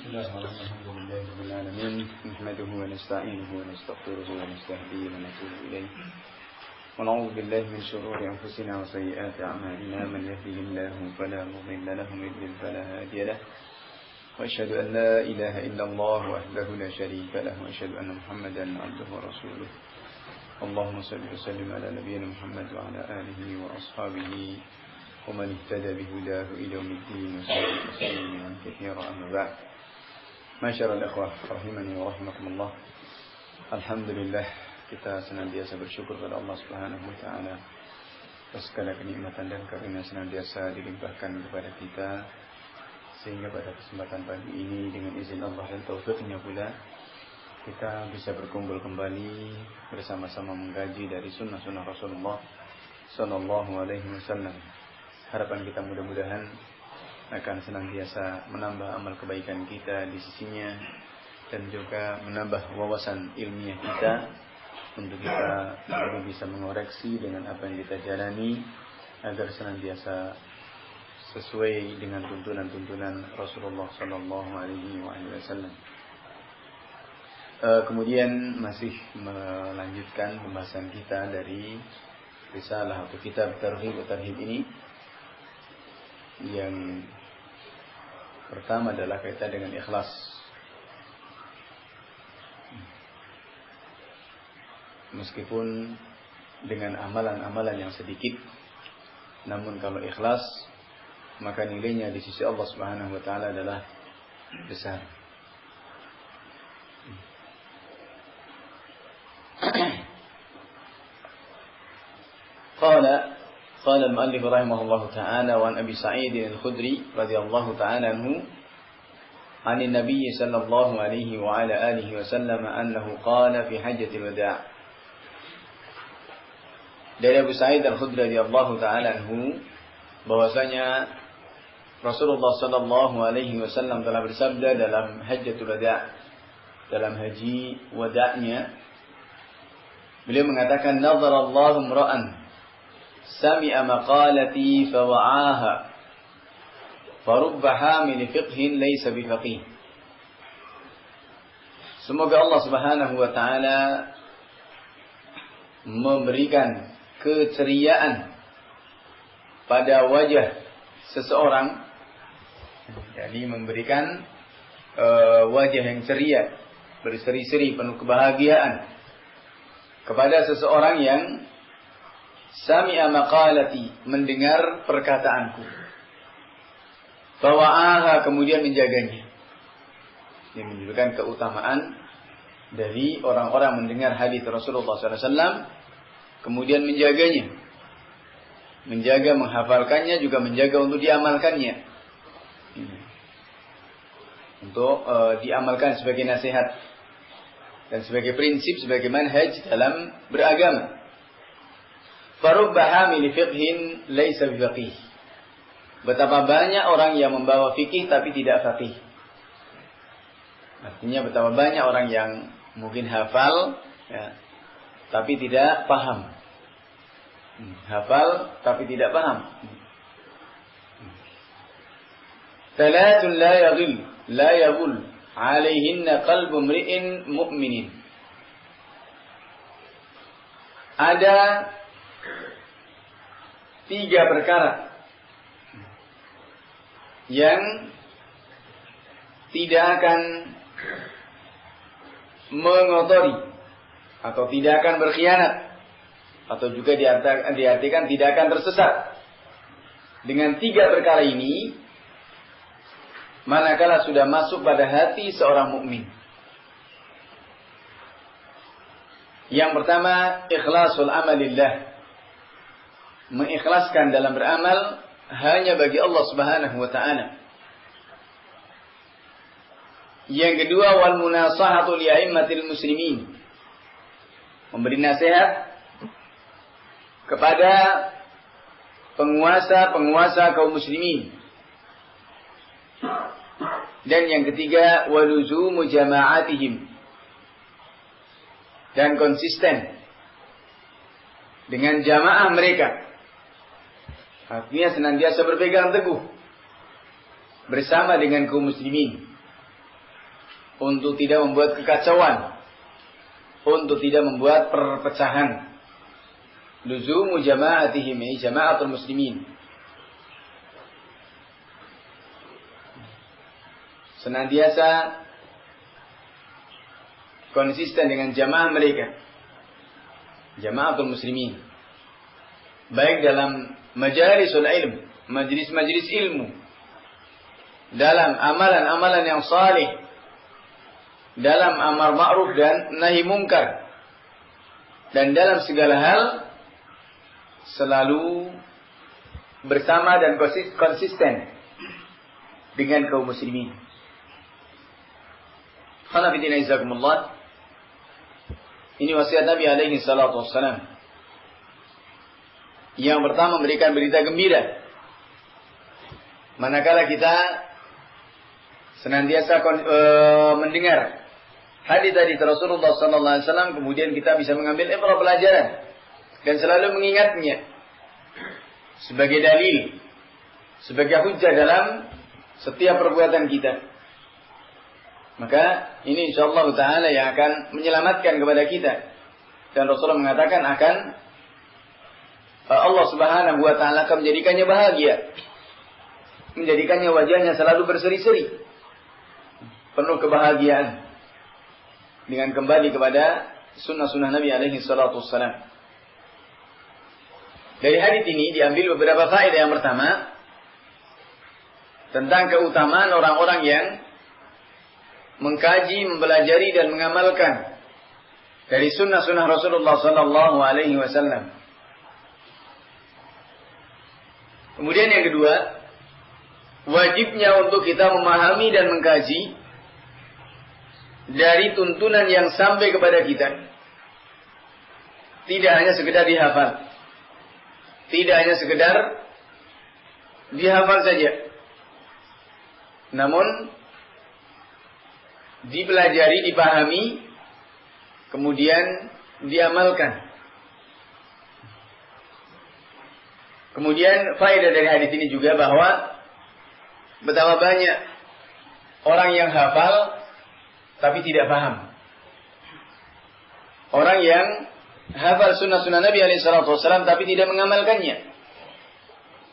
الحمد لله رب العالمين نحمده ونستعينه ونستغفره ونستهديه ونتوب إليه ونعوذ بالله من شرور أنفسنا وسيئات أعمالنا من يهده الله فلا مضل له ومن يضلل فلا هادي له وأشهد أن لا إله إلا الله وحده لا شريك له وأشهد أن محمدا عبده ورسوله اللهم صل وسلم على نبينا محمد وعلى آله وأصحابه ومن اهتدى بهداه إلى يوم الدين وسلم تسليما كثيرا أما بعد. Masyarul ikhwah rahimani wa rahimakumullah. Alhamdulillah, kita senantiasa bersyukur kepada Allah Subhanahu wa taala atas segala kenikmatan dan karunia senantiasa dilimpahkan kepada kita, sehingga pada kesempatan pagi ini dengan izin Allah dan taufiknya pula kita bisa berkumpul kembali bersama-sama mengkaji dari sunnah-sunnah Rasulullah sallallahu alaihi wasallam. Harapan kita mudah-mudahan akan senantiasa menambah amal kebaikan kita di sisinya dan juga menambah wawasan ilmiah kita untuk kita lebih bisa mengoreksi dengan apa yang kita jalani agar senantiasa sesuai dengan tuntunan-tuntunan Rasulullah sallallahu alaihi wasallam. Kemudian masih melanjutkan pembahasan kita dari risalah atau kitab Targhib wa Tarhib ini, yang pertama adalah kaitan dengan ikhlas. Meskipun dengan amalan-amalan yang sedikit, namun kalau ikhlas maka nilainya di sisi Allah Subhanahu wa taala adalah besar. قال المؤلف رحمه الله تعالى وعن أبي سعيد الخدري رضي الله تعالى عنه عن النبي صلى الله عليه وعلى آله وسلم أنه قال في حجة الوداع. Dari Abu Sa'id Al-Khudri radhiyallahu ta'ala anhu bahwasanya Rasulullah sallallahu alaihi wasallam telah bersabda dalam Hajjatul Wada', dalam haji wada'nya, beliau mengatakan, "Nadharallahu imra'an sami'a maqalati fawa'aha farubba hamil fiqhin laysa bifaqih." Semoga Allah Subhanahu wa taala memberikan keceriaan pada wajah seseorang, jadi memberikan wajah yang ceria, berseri-seri, penuh kebahagiaan kepada seseorang yang sami'a maqalati, mendengar perkataanku, fawa'aha, kemudian menjaganya. Ini menunjukkan keutamaan dari orang-orang mendengar hadis Rasulullah SAW kemudian menjaganya, menjaga menghafalkannya, juga menjaga untuk diamalkannya, untuk diamalkan sebagai nasihat dan sebagai prinsip, sebagai manhaj dalam beragama. Farubba hamil fiqhin laysa bifaqih. Betapa banyak orang yang membawa fikih tapi tidak faqih. Artinya betapa banyak orang yang mungkin hafal ya, tapi tidak paham. Hafal tapi tidak paham. Thalathun la yaghul alaihinna qalbu mri'in mu'minin. Ada 3 perkara yang tidak akan mengotori atau tidak akan berkhianat, atau juga diartikan tidak akan tersesat. Dengan 3 perkara ini, manakala sudah masuk pada hati seorang mukmin. Yang pertama, ikhlasul amalillah, mengikhlaskan dalam beramal hanya bagi Allah Subhanahu wa taala. Yang kedua, wal munasahatu li a'immatil muslimin, memberi nasihat kepada penguasa kaum muslimin. Dan yang ketiga, waluzumu jama'atihim, dan konsisten dengan jamaah mereka. Artinya senantiasa berpegang teguh bersama dengan kaum muslimin. untuk tidak membuat kekacauan, untuk tidak membuat perpecahan. Luzumu jama'atihim, jama'atul muslimin. Senantiasa konsisten dengan jamaah mereka, jama'atul muslimin, baik dalam majalisul ilm, majlis-majlis ilmu, dalam amalan-amalan yang salih, dalam amar ma'ruf dan nahi mungkar, dan dalam segala hal selalu bersama dan konsisten dengan kaum muslimin. Khana fitina izakumullah. Ini wasiat Nabi alaihi salatu wassalam. Yang pertama, memberikan berita gembira. Manakala kita senantiasa mendengar hadis-hadis Rasulullah sallallahu alaihi wasallam, kemudian kita bisa mengambil pelajaran dan selalu mengingatnya sebagai dalil, sebagai hujjah dalam setiap perbuatan kita. Maka ini insyaallah ta'ala yang akan menyelamatkan kepada kita. Dan Rasulullah mengatakan akan Allah subhanahu wa ta'ala akan menjadikannya bahagia, menjadikannya wajahnya selalu berseri-seri, penuh kebahagiaan, dengan kembali kepada sunnah-sunnah Nabi alaihi salatu wassalam. Dari hadits ini diambil beberapa faedah. Yang pertama, tentang keutamaan orang-orang yang mengkaji, mempelajari dan mengamalkan dari sunnah-sunnah Rasulullah sallallahu alaihi wasallam. Kemudian yang kedua, wajibnya untuk kita memahami dan mengkaji dari tuntunan yang sampai kepada kita. Tidak hanya sekedar dihafal, tidak hanya sekedar dihafal saja, namun dipelajari, dipahami, kemudian diamalkan. Kemudian faedah dari hadis ini juga bahwa betapa banyak orang yang hafal tapi tidak paham. Orang yang hafal sunnah-sunnah Nabi SAW tapi tidak mengamalkannya.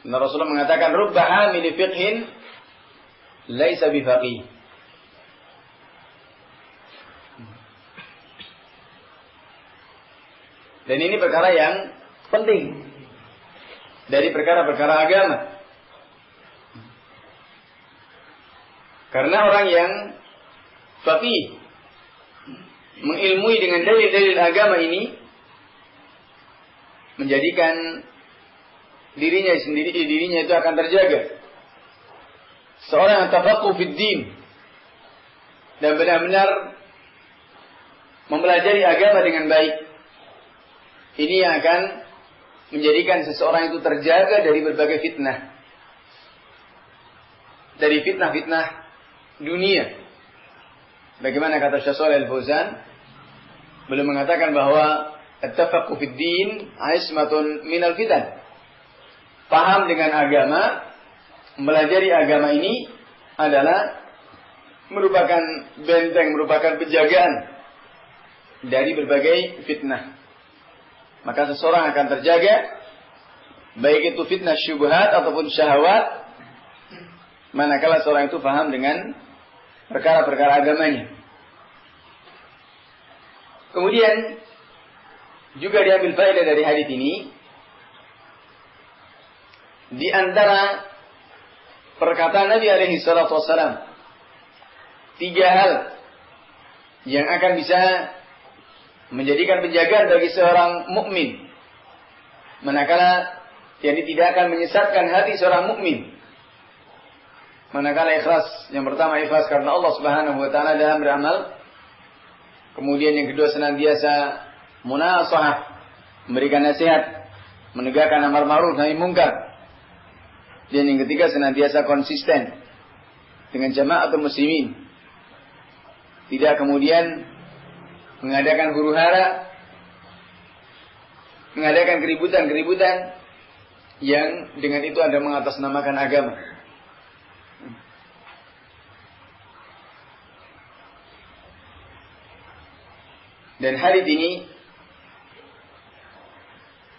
Nah, Rasulullah mengatakan, "Rubba hamili fiqhin laisa bifaqih." Dan ini perkara yang penting dari perkara-perkara agama. Karena orang yang faqih, mengilmui dengan dalil-dalil agama ini, menjadikan dirinya itu akan terjaga. Seorang yang tafaqquh fid din dan benar-benar mempelajari agama dengan baik, ini yang akan menjadikan seseorang itu terjaga dari berbagai fitnah. Dari fitnah-fitnah dunia. Bagaimana kata Syekh Shalih Al-Fauzan, beliau mengatakan bahwa at-tafaqquh fid din ismatun minal fitan. Paham dengan agama, mempelajari agama ini adalah merupakan benteng, merupakan penjagaan dari berbagai fitnah. Maka seseorang akan terjaga, baik itu fitnah syubhat ataupun syahwat, manakala seorang itu paham dengan perkara-perkara agamanya. Kemudian juga diambil faedah dari hadis ini, di antara perkataan Nabi alaihi salatu wassalam, 3 hal yang akan bisa menjadikan penjagaan bagi seorang mukmin, manakala jadi tidak akan menyesatkan hati seorang mukmin. Manakala ikhlas, yang pertama ikhlas karena Allah Subhanahu wa taala dalam beramal. Kemudian yang kedua senantiasa munasahah, memberikan nasihat, menegakkan amar ma'ruf nahi mungkar. Dan yang ketiga senantiasa konsisten dengan jama'atul muslimin. Tidak kemudian mengadakan huru-hara, mengadakan keributan-keributan yang dengan itu Anda mengatasnamakan agama. Dan hadits ini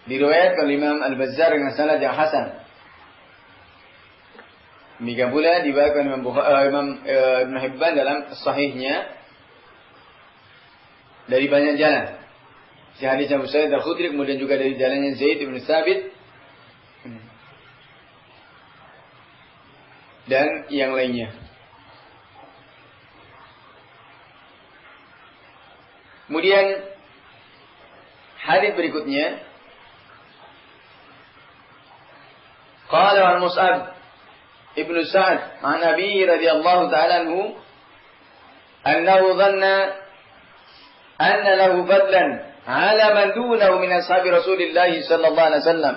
diriwayatkan oleh Imam Al-Bazzar dengan sanad yang hasan. Demikian pula diriwayatkan Imam Ibn Hibban dalam sahihnya dari banyak jalan. Si hadis Abu Sa'id Al-Khudri, kemudian juga dari jalannya Zaid bin Tsabit dan yang lainnya. Kemudian hadis berikutnya, qala an Mus'ab ibn Sa'ad an Nabi radhiyallahu ta'ala anhu annahu dhanna anna lahu fadlan ala man dunahu min ashabi Rasulillah sallallahu alaihi wasallam.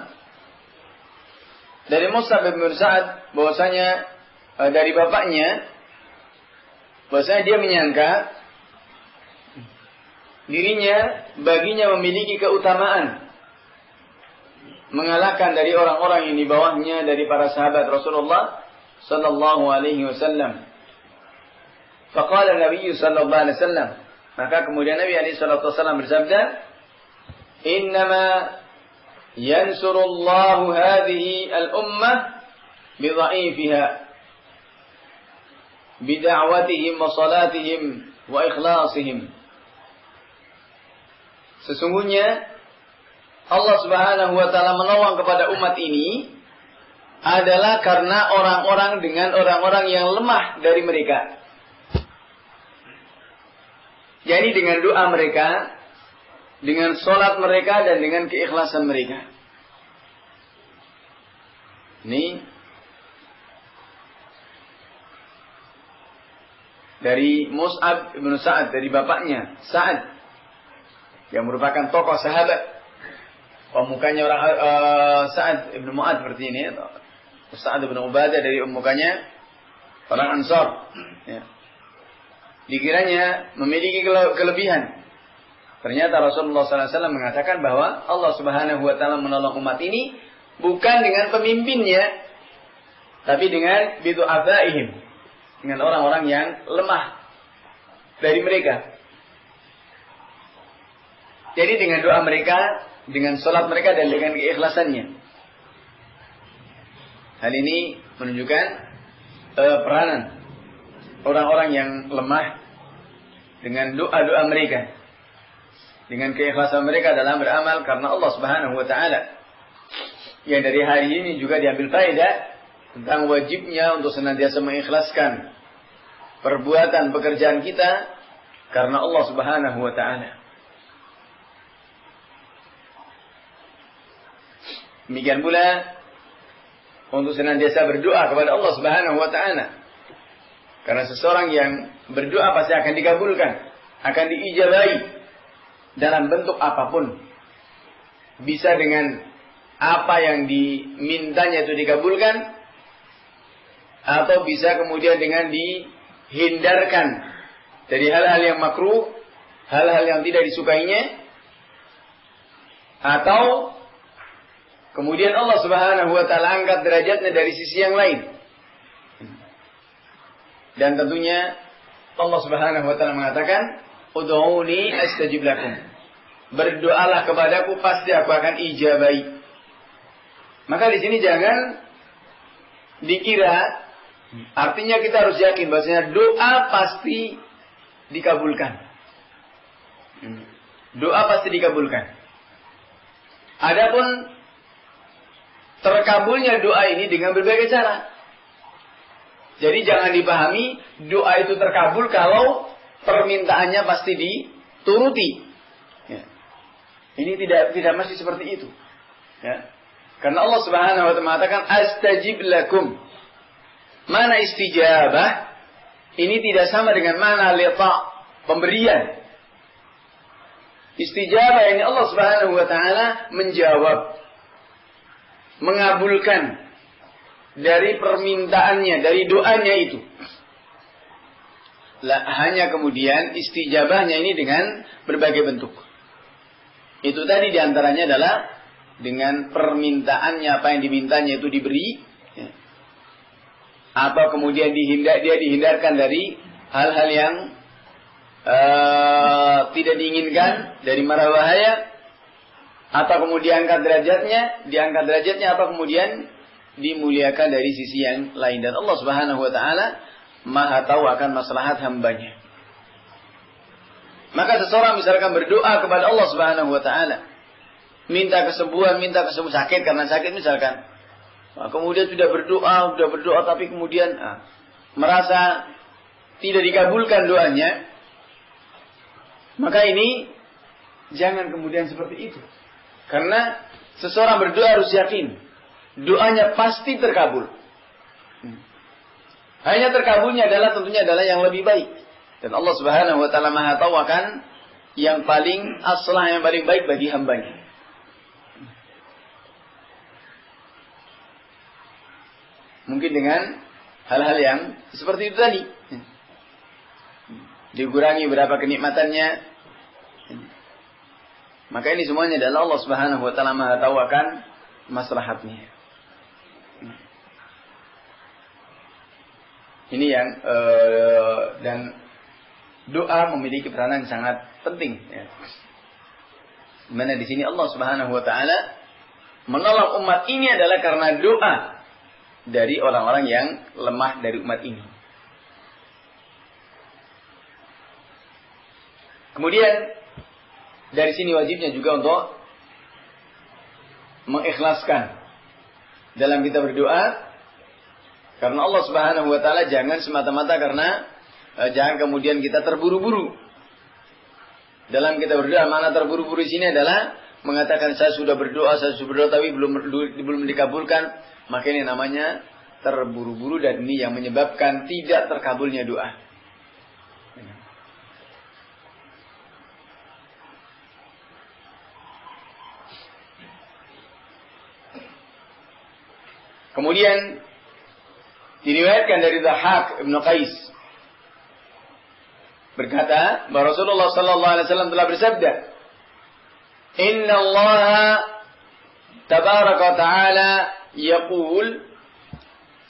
Dari Mus'ab bin Sa'ad bahwasanya dari bapaknya bahwasanya dia menyangka dirinya baginya memiliki keutamaan mengalahkan dari orang-orang yang di bawahnya dari para sahabat Rasulullah sallallahu alaihi wasallam. Faqala Nabi sallallahu alaihi wasallam, maka kemudian Nabi alaihi salatu wasallam bersabda, "Innama yansurullahu hadhihi al-ummah bidha'ifiha bida'watihim wa salatihim wa ikhlasihim." Sesungguhnya Allah Subhanahu wa taala menolong kepada umat ini adalah karena orang-orang dengan orang-orang yang lemah dari mereka. Jadi dengan doa mereka, dengan sholat mereka, dan dengan keikhlasan mereka. Ini dari Mus'ab ibn Sa'ad, dari bapaknya Sa'ad, yang merupakan tokoh sahabat. Pemukanya orang Sa'ad ibn Mu'ad seperti ini, atau Sa'ad ibn Ubadah dari mukanya orang Ansar. Ya. Dikiranya memiliki kelebihan. Ternyata Rasulullah SAW mengatakan bahwa Allah Subhanahu wa taala menolong umat ini bukan dengan pemimpinnya, tapi dengan bidu'afaihim, dengan orang-orang yang lemah dari mereka. Jadi dengan doa mereka, dengan sholat mereka, dan dengan keikhlasannya. Hal ini menunjukkan peranan orang-orang yang lemah dengan doa-doa mereka, dengan keikhlasan mereka dalam beramal karena Allah Subhanahu wa taala. Yang dari hari ini juga diambil faedah tentang wajibnya untuk senantiasa mengikhlaskan perbuatan pekerjaan kita karena Allah Subhanahu wa taala. Demikian pula untuk senantiasa berdoa kepada Allah Subhanahu wa taala. Karena seseorang yang berdoa pasti akan dikabulkan, akan diijabahi dalam bentuk apapun. Bisa dengan apa yang dimintanya itu dikabulkan, atau bisa kemudian dengan dihindarkan dari hal-hal yang makruh, hal-hal yang tidak disukainya, atau kemudian Allah Subhanahu wa taala angkat derajatnya dari sisi yang lain. Dan tentunya Allah Subhanahu wa taala mengatakan, "Ud'uni astajib lakum." Berdoalah kepadaku, pasti aku akan ijabahi. Maka di sini jangan dikira, artinya kita harus yakin bahwasanya doa pasti dikabulkan. Doa pasti dikabulkan. Adapun terkabulnya doa ini dengan berbagai cara. Jadi jangan dipahami doa itu terkabul kalau permintaannya pasti dituruti. Ya. Ini tidak mesti seperti itu. Ya. Karena Allah Subhanahu wa taala mengatakan astajib lakum. Mana istijabah ini tidak sama dengan mana liqa, pemberian. Istijabah ini Allah Subhanahu wa taala menjawab, mengabulkan dari permintaannya, dari doanya itu. Hanya kemudian istijabahnya ini dengan berbagai bentuk. Itu tadi diantaranya adalah dengan permintaannya, apa yang dimintanya itu diberi, ya. Atau kemudian dia dihindarkan dari hal-hal yang tidak diinginkan dari mara bahaya, atau kemudian diangkat derajatnya, atau kemudian dimuliakan dari sisi yang lain. Dan Allah Subhanahu wa taala Maha tahu akan maslahat hambanya. Maka seseorang misalkan berdoa kepada Allah Subhanahu wa taala, minta kesembuhan sakit karena sakit misalkan. Kemudian sudah berdoa tapi kemudian merasa tidak dikabulkan doanya. Maka ini jangan kemudian seperti itu. Karena seseorang berdoa harus yakin doanya pasti terkabul. Hanya terkabulnya tentunya adalah yang lebih baik. Dan Allah Subhanahu wa taala Maha tahu akan yang paling aslah, yang paling baik bagi hambanya. Mungkin dengan hal-hal yang seperti itu tadi. Dikurangi berapa kenikmatannya. Maka ini semuanya adalah Allah Subhanahu wa taala Maha tahu akan maslahatnya. Ini yang dan doa memiliki peranan sangat penting. Ya. Mana di sini Allah Subhanahu wa taala menolong umat ini adalah karena doa dari orang-orang yang lemah dari umat ini. Kemudian dari sini wajibnya juga untuk mengikhlaskan dalam kita berdoa. Karena Allah Subhanahu wa taala jangan semata-mata karena jangan kemudian kita terburu-buru. Dalam kita berdoa, mana terburu-buru di sini adalah mengatakan saya sudah berdoa tapi belum dikabulkan, maka ini namanya terburu-buru dan ini yang menyebabkan tidak terkabulnya doa. Kemudian diriwayatkan dari Dhahhak Ibn Qais berkata bahwa Rasulullah sallallahu alaihi wasallam telah bersabda, "Inna Allah tabaraka wa ta'ala yaqul,"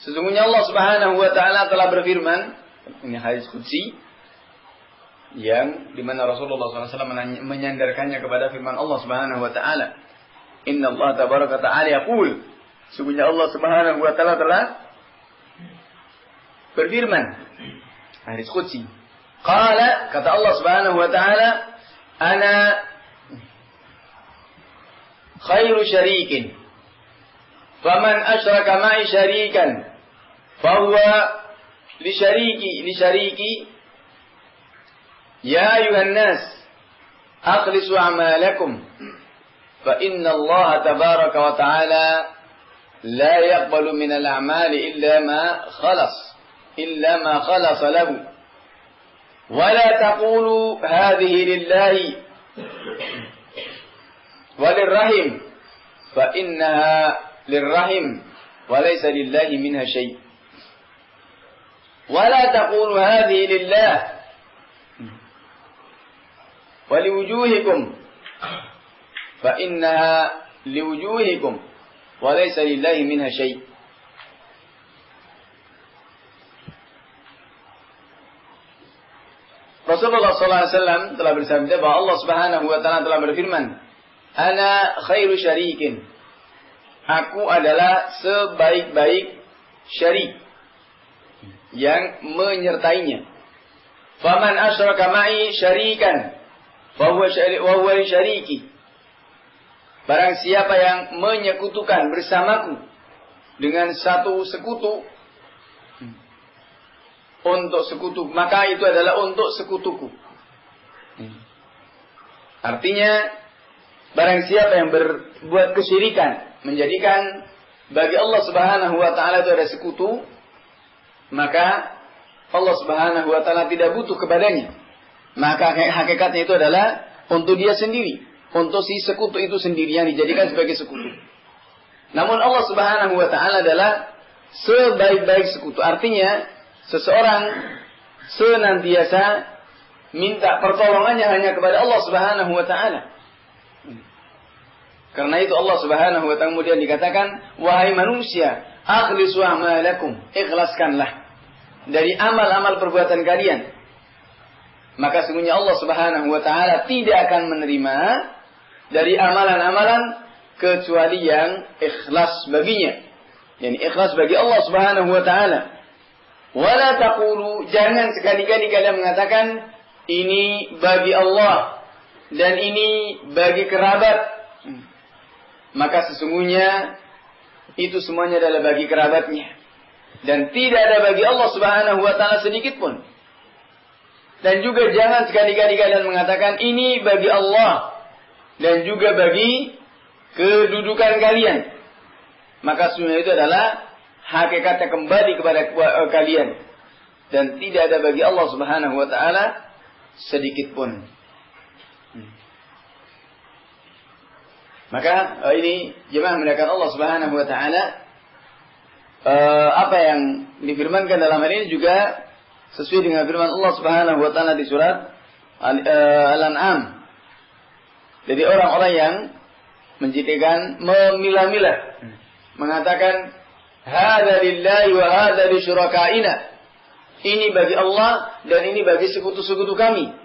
sesungguhnya Allah Subhanahu wa taala telah berfirman, ini hadis qudsi yang di mana Rasulullah sallallahu alaihi wasallam menyandarkannya kepada firman Allah Subhanahu wa taala. "Inna Allah tabaraka wa ta'ala yaqul," sesungguhnya Allah Subhanahu wa taala telah berfirman, hadis qudsi. Qala, kata Allah Subhanahu wa taala, "Ana khairu syarikin. Faman asyraka ma'i syarikan, fahuwa li syariki. Ya ayuhan nas, akhlisu a'malakum, fa inna Allah tabaraka wa ta'ala la yaqbalu min al-a'mali illa ma khalas lahu. ولا تقولوا هذه لله وللرحم فإنها للرحم وليس لله منها شيء. ولا تقولوا هذه لله ولوجوهكم فإنها لوجوهكم وليس لله منها شيء. Rasulullah SAW telah bersabda bahwa Allah Subhanahu wa taala telah berfirman, "Ana khairu syarikin." Aku adalah sebaik-baik syarik yang menyertainya. Faman asyraka ma'i syarikan fa huwa syariki. Barang siapa yang menyekutukan bersamaku dengan satu sekutu, untuk sekutu, maka itu adalah untuk sekutuku. Artinya, barang siapa yang berbuat kesyirikan, menjadikan bagi Allah Subhanahu wa taala itu ada sekutu, maka Allah Subhanahu wa taala tidak butuh kepadanya. Maka hakikatnya itu adalah untuk dia sendiri, untuk si sekutu itu sendiri yang dijadikan sebagai sekutu. Namun Allah Subhanahu wa taala adalah sebaik-baik sekutu. Artinya, seseorang senantiasa minta pertolongannya hanya kepada Allah Subhanahu wa taala. Karena itu Allah Subhanahu wa taala kemudian dikatakan, "Wahai manusia, akhlisu a'malakum." Ikhlaskanlah dari amal-amal perbuatan kalian. maka sungguhnya Allah Subhanahu wa taala tidak akan menerima dari amalan-amalan kecuali yang ikhlas baginya. Yani ikhlas bagi Allah Subhanahu wa taala. Wala taqulu, jangan sekali-kali kalian mengatakan ini bagi Allah dan ini bagi kerabat. Maka sesungguhnya itu semuanya adalah bagi kerabatnya. Dan tidak ada bagi Allah Subhanahu wa taala sedikit pun. Dan juga jangan sekali-kali kalian mengatakan ini bagi Allah dan juga bagi kedudukan kalian. Maka sebenarnya itu adalah hakikatnya kembali kepada kalian. Dan tidak ada bagi Allah Subhanahu wa taala sedikit pun. Maka ini jemaah mendekatkan Allah Subhanahu wa taala, apa yang difirmankan dalam hal ini juga sesuai dengan firman Allah Subhanahu wa taala di surat Al-An'am. Jadi orang-orang yang menjadikan memilah-milah, mengatakan hadza lillahi wa hadza li syurakaina. Ini bagi Allah dan ini bagi sekutu-sekutu kami.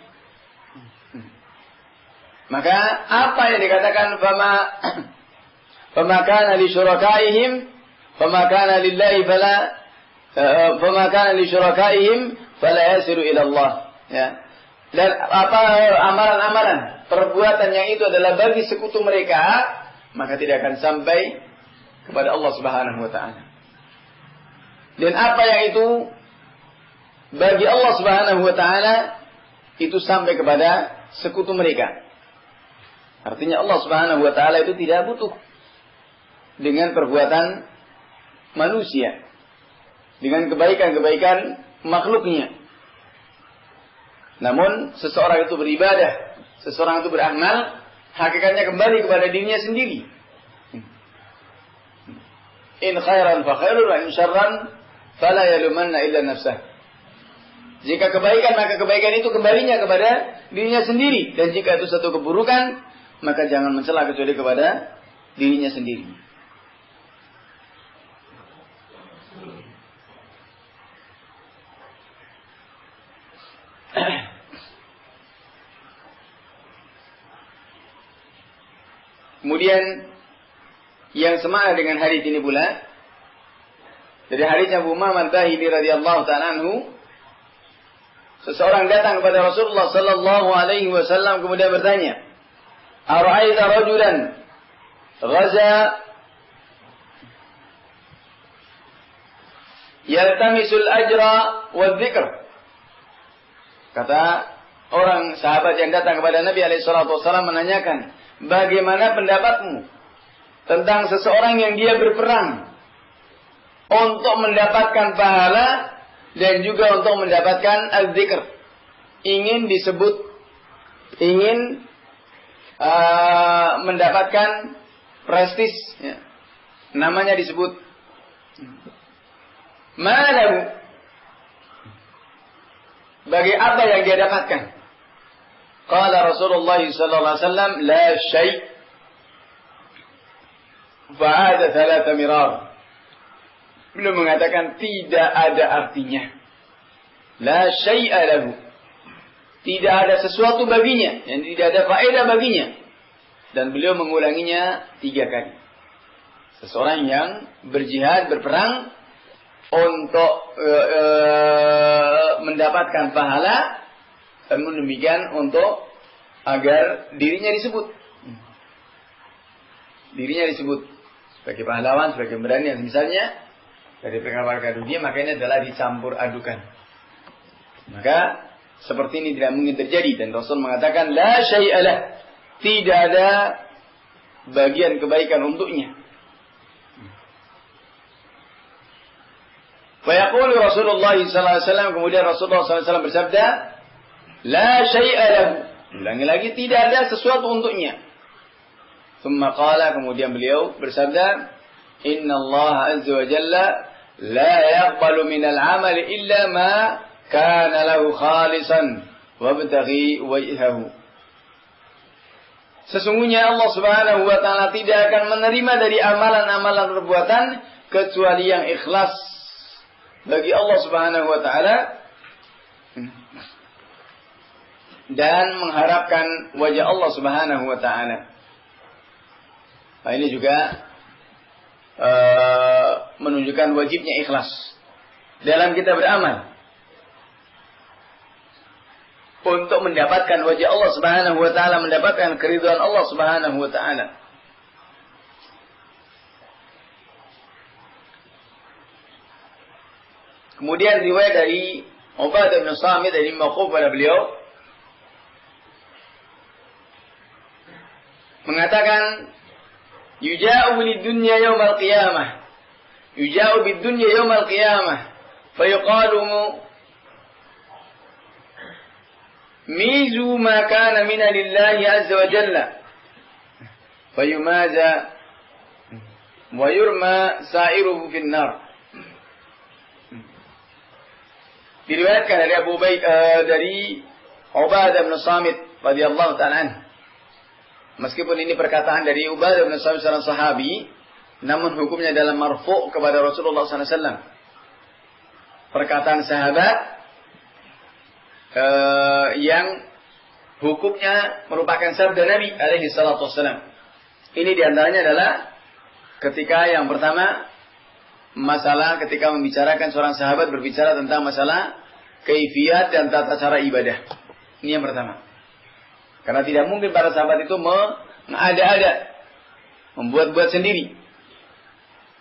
Maka apa yang dikatakan fama kana li syurakaihim fama kana lillahi fala fama kana li syurakaihim fala yasiru ila Allah, ya. Dan apa amalan-amalan perbuatan yang itu adalah bagi sekutu mereka, maka tidak akan sampai kepada Allah Subhanahu wa taala. Dan apa yang itu bagi Allah Subhanahu wa taala itu sampai kepada sekutu mereka. Artinya Allah Subhanahu wa taala itu tidak butuh dengan perbuatan manusia, dengan kebaikan-kebaikan makhluknya. Namun seseorang itu beribadah, seseorang itu beramal, hakikatnya kembali kepada dirinya sendiri. In khairan fa khairun wa in syarran fala yalumanna illa nafsah. Jika kebaikan, maka kebaikan itu kembalinya kepada dirinya sendiri, dan jika itu satu keburukan, maka jangan mencela kecuali kepada dirinya sendiri. Kemudian yang semakna dengan hadis ini pula, dari hadis Abu Umamah Al-Bahili radhiyallahu ta'ala anhu, seseorang datang kepada Rasulullah sallallahu alaihi wasallam kemudian bertanya, "Ara'aita rajulan ghaza yaltamisul ajra wal dzikr?" Kata orang sahabat yang datang kepada Nabi alaihi salatu wasallam menanyakan, "Bagaimana pendapatmu tentang seseorang yang dia berperang untuk mendapatkan pahala dan juga untuk mendapatkan az-zikr, ingin disebut, ingin mendapatkan prestis, ya. Namanya disebut. Mana bagi apa yang dia dapatkan? Qala Rasulullah sallallahu alaihi wasallam, la syai'. Fa'ada thalatha mirar. Belum mengatakan tidak ada artinya. La syai'a lahu. Tidak ada sesuatu baginya, yang tidak ada faedah baginya. Dan beliau mengulanginya 3 kali. Seseorang yang berjihad, berperang untuk mendapatkan pahala, dan demikian untuk agar dirinya disebut. Dirinya disebut sebagai pahlawan, sebagai berani, yang misalnya dari perkara-perkara dunia, makanya adalah dicampur adukan. Maka seperti ini tidak mungkin terjadi, dan Rasul mengatakan la syai'alah, tidak ada bagian kebaikan untuknya. Fa yaqulu Rasulullah sallallahu alaihi wasallam, kemudian Rasulullah sallallahu alaihi wasallam bersabda, la syai'alahu, ulangi lagi, tidak ada sesuatu untuknya. Thumma qala, kemudian beliau bersabda, inna Allah azza wa jalla la yaqbalu minal amali illa ma kana lahu khalisan wabtaghi wajhahu. Sesungguhnya Allah Subhanahu wa taala tidak akan menerima dari amalan-amalan perbuatan kecuali yang ikhlas bagi Allah Subhanahu wa taala, dan mengharapkan wajah Allah Subhanahu wa taala. Nah, ini juga menunjukkan wajibnya ikhlas dalam kita beramal untuk mendapatkan wajah Allah Subhanahu wa taala, mendapatkan keridhaan Allah Subhanahu wa taala. Kemudian riwayat dari Ubadah bin Samit dari mauquf pada beliau mengatakan, yuja'u lid-dunya yaumal qiyamah, yuja'u bid-dunya yaumal qiyamah, fayuqalu mizu ma kana min lillahi azza wa jalla, fayumaza wa yurma sa'iruhu fin nar. Diriwayatkan dari Ubadah bin Samit radhiyallahu ta'ala anhu. Meskipun ini perkataan dari Ubadah bin Samit seorang sahabi, namun hukumnya dalam marfu' kepada Rasulullah SAW. Perkataan sahabat yang hukumnya merupakan sabda Nabi alaihi salatu wassalam. Ini diantaranya adalah ketika yang pertama, masalah ketika membicarakan seorang sahabat berbicara tentang masalah kaifiyat dan tata cara ibadah. Ini yang pertama. Karena tidak mungkin para sahabat itu mengada-ada, membuat-buat sendiri.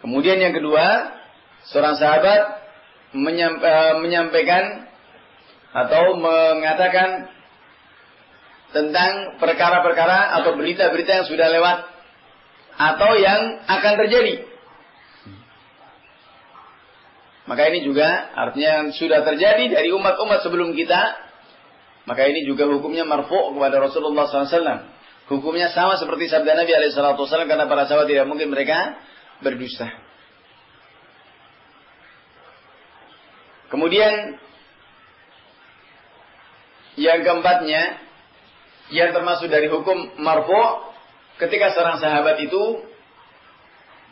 Kemudian yang kedua, seorang sahabat menyampaikan atau mengatakan tentang perkara-perkara atau berita-berita yang sudah lewat atau yang akan terjadi. Maka ini juga artinya yang sudah terjadi dari umat-umat sebelum kita. Maka ini juga hukumnya marfu' kepada Rasulullah SAW. Hukumnya sama seperti sabda Nabi SAW, karena para sahabat tidak mungkin mereka berdusta. Kemudian yang keempatnya, yang termasuk dari hukum marfu', ketika seorang sahabat itu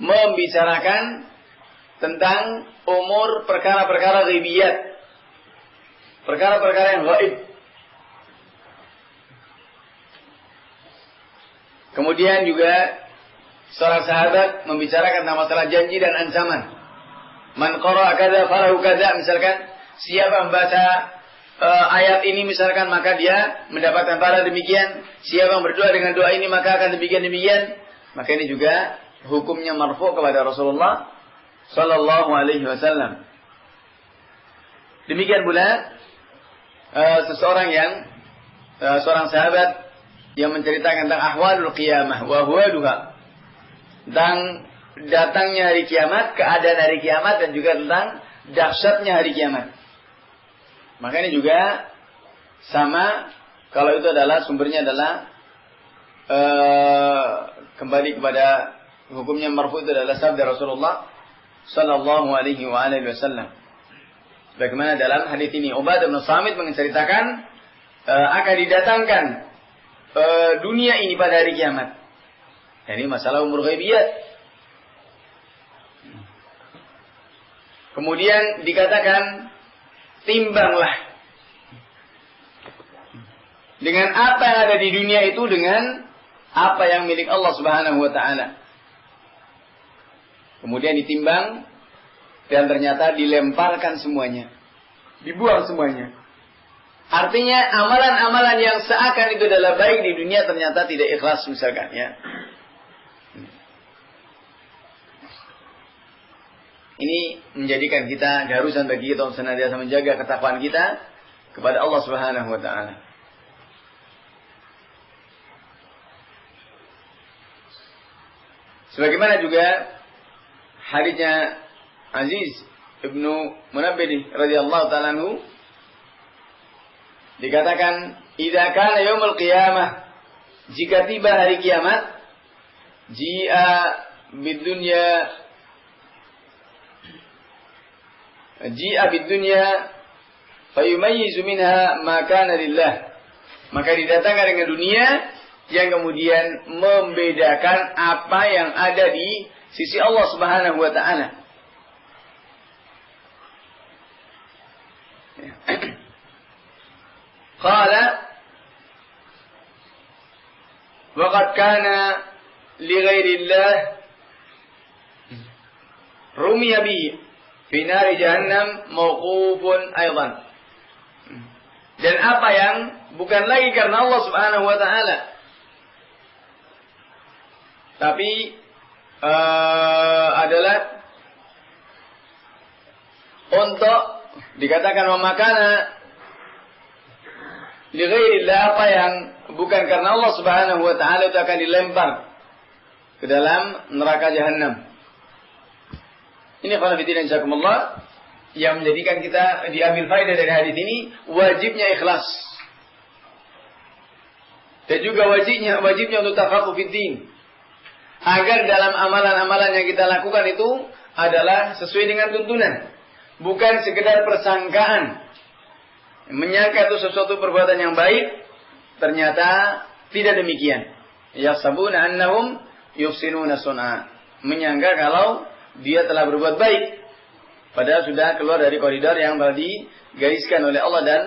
membicarakan tentang umur perkara-perkara ghaibiyat, perkara-perkara yang gaib. Kemudian juga seorang sahabat membicarakan tentang masalah janji dan ancaman. Man qara'a kadza falahu kadza, misalkan siapa membaca ayat ini misalkan maka dia mendapatkan pahala demikian. Siapa yang berdoa dengan doa ini maka akan demikian-demikian. Maka ini juga hukumnya marfu' kepada Rasulullah sallallahu alaihi wasallam. Demikian pula seorang sahabat yang menceritakan tentang ahwalul qiyamah wa huwaduha, tentang datangnya hari kiamat, keadaan hari kiamat, dan juga tentang dahsyatnya hari kiamat. Maka ini juga sama, kalau itu adalah sumbernya adalah kembali kepada hukumnya marfu' itu adalah sabda Rasulullah sallallahu alaihi wa alihi wasallam. Bagaimana dalam hadis ini Ubadah bin Samit menceritakan akan didatangkan dunia ini pada hari kiamat. Ini masalah umur ghaibiyat. Kemudian dikatakan timbanglah dengan apa yang ada di dunia itu dengan apa yang milik Allah Subhanahu wa taala. Kemudian ditimbang dan ternyata dilemparkan semuanya. Dibuang semuanya. Artinya amalan-amalan yang seakan itu adalah baik di dunia ternyata tidak ikhlas misalkan ya. Ini menjadikan kita keharusan bagi kita untuk senantiasa menjaga ketakwaan kita kepada Allah Subhanahu wa taala. Sebagaimana juga hadisnya Aziz Ibnu Munabbih radhiyallahu ta'ala anhu dikatakan, idza kana yaumul qiyamah, jika tiba hari kiamat, ji'a bidunya fayumayyizu minha ma kana lillah, maka didatangkan dengan dunia yang kemudian membedakan apa yang ada di sisi Allah Subhanahu wa taala. Qala wa qad kana li ghairillah rumiya bihi fi nari jahannam mawqufun aidan. Dan apa yang bukan lagi karena Allah Subhanahu wa taala, tapi adalah untuk dikatakan wa makana li ghairillah, apa yang bukan karena Allah Subhanahu wa taala itu akan dilempar ke dalam neraka jahanam. Ini qala fillah insyaallah yang menjadikan kita diambil faedah dari hadis ini, wajibnya ikhlas. Dan juga wajibnya untuk tafaqquh fid din. Agar dalam amalan-amalan yang kita lakukan itu adalah sesuai dengan tuntunan, bukan sekedar persangkaan. Menyangka itu sesuatu perbuatan yang baik, ternyata tidak demikian. Yahsabuna annahum yuhsinuna sun'a. Menyangka kalau dia telah berbuat baik, padahal sudah keluar dari koridor yang telah digariskan oleh Allah dan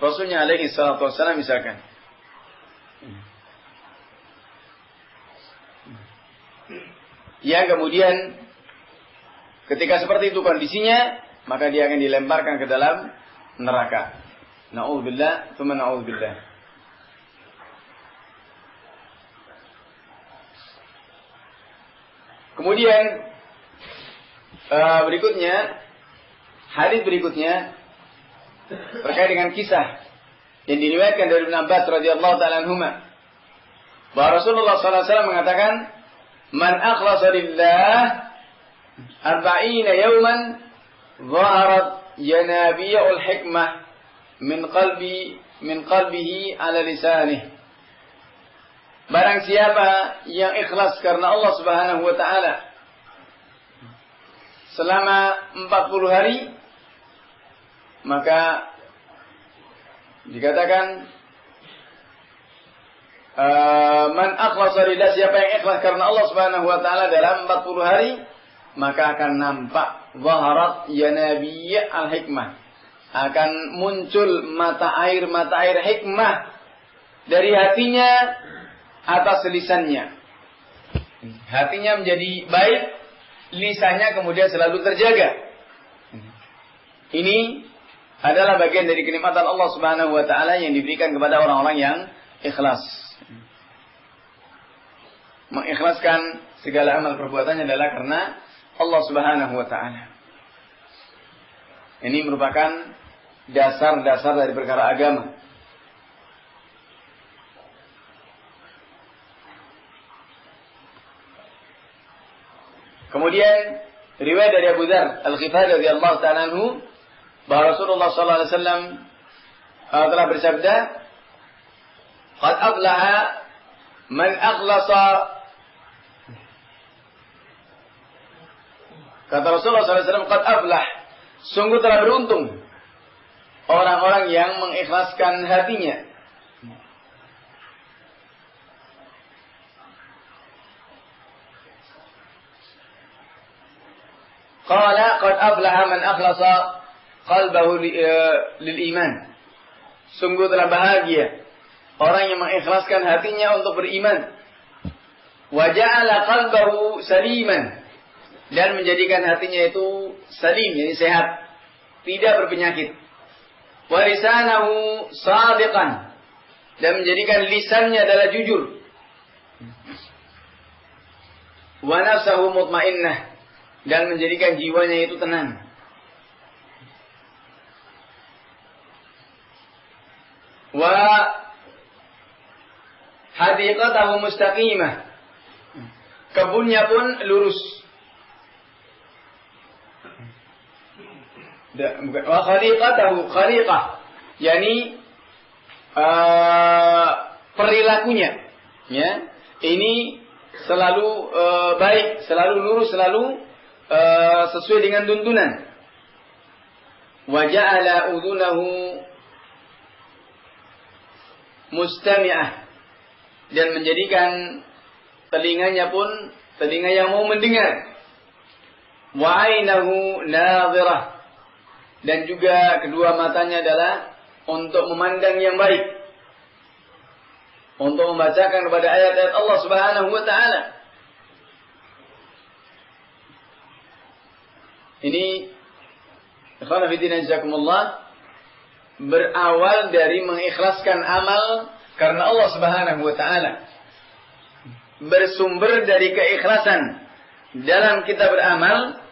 Rasulnya alaihi salatu wassalam misalkan. Yang kemudian ketika seperti itu kondisinya, maka dia akan dilemparkan ke dalam neraka. Na'udzubillah, tsumma na'udzubillah. Kemudian hadis berikutnya terkait dengan kisah yang diriwayatkan dari Ibnu Abbas radhiyallahu taala anhuma, bahwa Rasulullah sallallahu alaihi wasallam mengatakan, "Man akhlasa lillah 40 yawman dhaharat yanabiyul hikmah min qalbihi ala lisanih." Barang siapa yang ikhlas karena Allah Subhanahu wa taala selama 40 hari, maka dikatakan man akhlasa lillah, siapa yang ikhlas karena Allah Subhanahu wa taala dalam 40 hari, maka akan nampak zaharat yanabi al-hikmah, akan muncul mata air hikmah dari hatinya atas lisannya. Hatinya menjadi baik, lisannya kemudian selalu terjaga. Ini adalah bagian dari kenikmatan Allah Subhanahu wa taala yang diberikan kepada orang-orang yang ikhlas. Mengikhlaskan segala amal perbuatannya adalah karena Allah Subhanahu wa taala. Ini merupakan dasar-dasar dari perkara agama. Kemudian riwayat dari Abu Dzar Al-Ghifari radhiyallahu ta'ala anhu, bahwa Rasulullah sallallahu alaihi wasallam telah bersabda, "Qad aflaha man akhlasa." Kata Rasulullah sallallahu alaihi wasallam, "Qad aflah." Sungguh telah beruntung orang-orang yang mengikhlaskan hatinya. Qala qad aflaha man akhlasa qalbahu lil iman. Sungguh telah bahagia orang yang mengikhlaskan hatinya untuk beriman. Wa ja'ala qalbahu saliman, dan menjadikan hatinya itu salim, yakni sehat, tidak berpenyakit. Wa lisanahu shadiqan, dan menjadikan lisannya adalah jujur. Wa nafsahu mutmainnah, dan menjadikan jiwanya itu tenang. Wa hadiqatahu mustaqimah, kebunnya pun lurus. Wa khaliqatahu khaliqah, yakni perilakunya, ya, ini selalu baik, selalu lurus, selalu sesuai dengan tuntunan. Wa ja'ala udhunahu mustami'ah, dan menjadikan telinganya pun telinga yang mau mendengar. Wa 'ainahu nadhirah, dan juga kedua matanya adalah untuk memandang yang baik. untuk membacakan kepada ayat-ayat Allah Subhanahu wa taala. Ini ikhwan fillah jazakumullah berawal dari mengikhlaskan amal karena Allah Subhanahu wa taala. Bersumber dari keikhlasan dalam kita beramal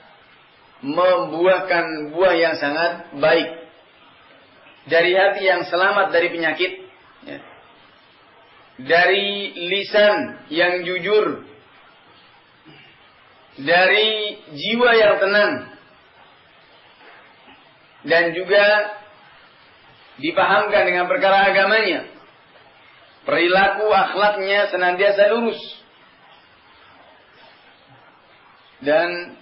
membuahkan buah yang sangat baik. Dari hati yang selamat dari penyakit, ya. Dari lisan yang jujur, dari jiwa yang tenang, dan juga dipahamkan dengan perkara agamanya. Perilaku akhlaknya senantiasa lurus. Dan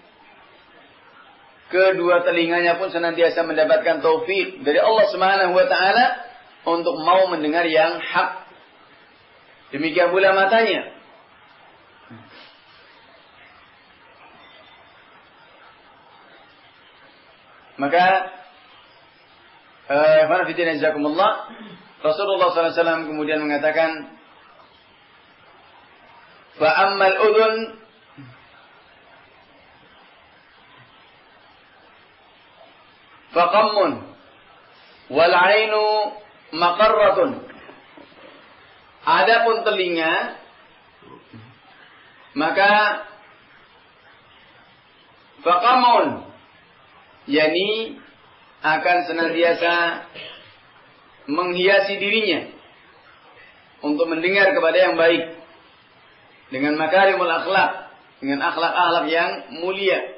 kedua telinganya pun senantiasa mendapatkan taufik dari Allah Subhanahu wa taala untuk mau mendengar yang hak. Demikian pula matanya. Maka Rasulullah SAW kemudian mengatakan, fa'ammal udhun faqammun wal ainu maqarratun. Adapun telinga, maka faqammun, yakni akan senantiasa menghiasi dirinya untuk mendengar kepada yang baik dengan makarimul akhlak, dengan akhlak-akhlak yang mulia.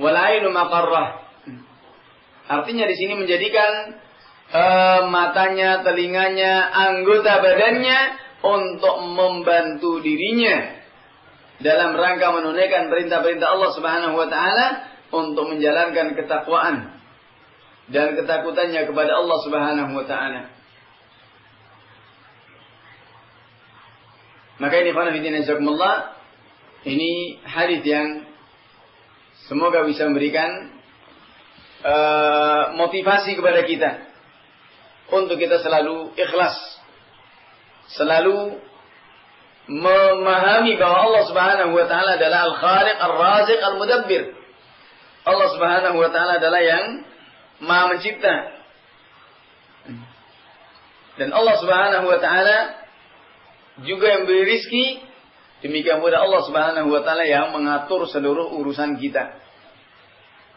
Wal ainu maqarrah, artinya di sini menjadikan matanya, telinganya, anggota badannya untuk membantu dirinya dalam rangka menunaikan perintah-perintah Allah Subhanahu wa taala untuk menjalankan ketakwaan dan ketakutannya kepada Allah Subhanahu wa taala. Maka ini ini hadis yang semoga bisa memberikan motivasi kepada kita untuk kita selalu ikhlas, selalu memahami bahwa Allah Subhanahu wa taala adalah Al-Khaliq, Ar-Raziq, Al-Mudabbir. Allah Subhanahu wa taala adalah yang Maha Mencipta. Dan Allah Subhanahu wa taala juga yang beri rizki. Demikian pula Allah Subhanahu wa taala yang mengatur seluruh urusan kita.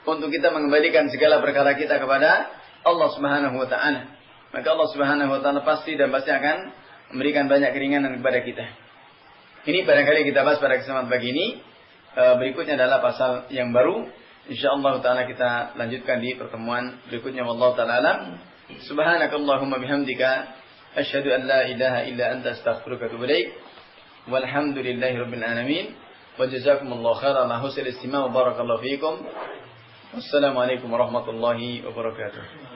Untuk kita mengembalikan segala perkara kita kepada Allah Subhanahu wa taala. Maka Allah Subhanahu wa taala pasti akan memberikan banyak keringanan kepada kita. Ini barangkali kita bahas pada kesempatan pagi ini. Berikutnya adalah pasal yang baru. InsyaAllah ta'ala kita lanjutkan di pertemuan berikutnya. Wallahu ta'ala alam. Subhanakallahumma bihamdika. Asyhadu an la ilaha illa anta astaghfiruka wa atubu ilaik. Walhamdulillahi rabbil alamin. Wa jazakumullahu khairan ala husnil istima' wa barakallahu fiikum. Wassalamualaikum warahmatullahi wabarakatuh.